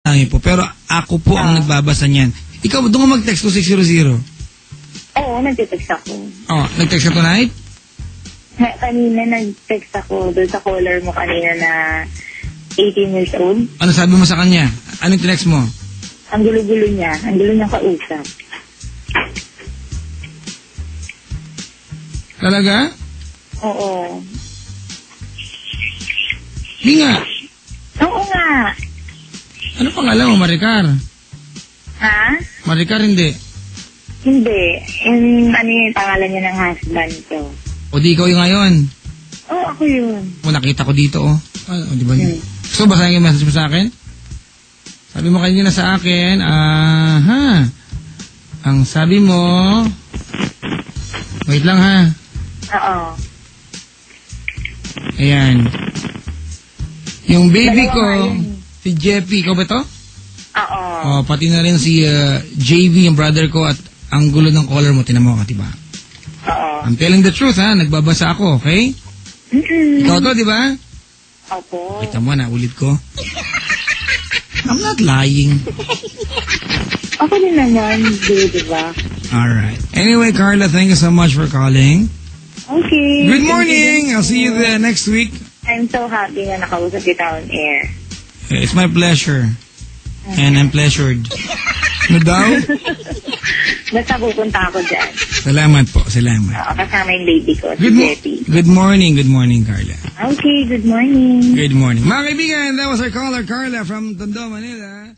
Langit po. Pero ako po ang nagbabasa niyan. Ikaw, doon ka mag-text 2600. Oo, nag-text ako. Oh, nag-text ka tonight? Kanina nag-text ako doon sa caller mo kanina na 18 years old. Ano sabi mo sa kanya? Anong tinext mo? Ang gulo-gulo niya. Ang gulo niyang kausap. Talaga? Oo. Di nga. Oo nga. Ano pangalan mo, Maricar? Ha? Maricar, hindi. Hindi. Ano yung pangalan niya ng husband ko? O di ikaw yung ngayon? Oo, ako yun. O nakita ko dito, oh. O, di ba? So, basahin yung message mo sa akin? Sabi mo kanina sa akin, ang sabi mo, wait lang ha. Oo. Ayan. Yung baby Dalawa ko, ngayon. si Jeffy, ikaw ba to? Oo. Oh, pati na rin si JV, yung brother ko, at ang gulo ng caller mo, tinamo ka, diba? Oo. I'm telling the truth, ha? Nagbabasa ako, okay? Ikaw to, di ba? Opo. Kita mo na, ulit ko. I'm not lying. Ako din naman, di ba? Alright. Anyway, Carla, thank you so much for calling. Okay. Good morning! I'll see you there next week. I'm so happy na nakausap kita on air. It's my pleasure. And I'm pleasured. No doubt? Basta pupunta ako dyan. Salamat po, salamat. Kasama yung baby ko, si Jetty. Good morning, Carla. Okay, good morning. Good morning. Mga kaibigan, that was our caller, Carla from Tondo, Manila.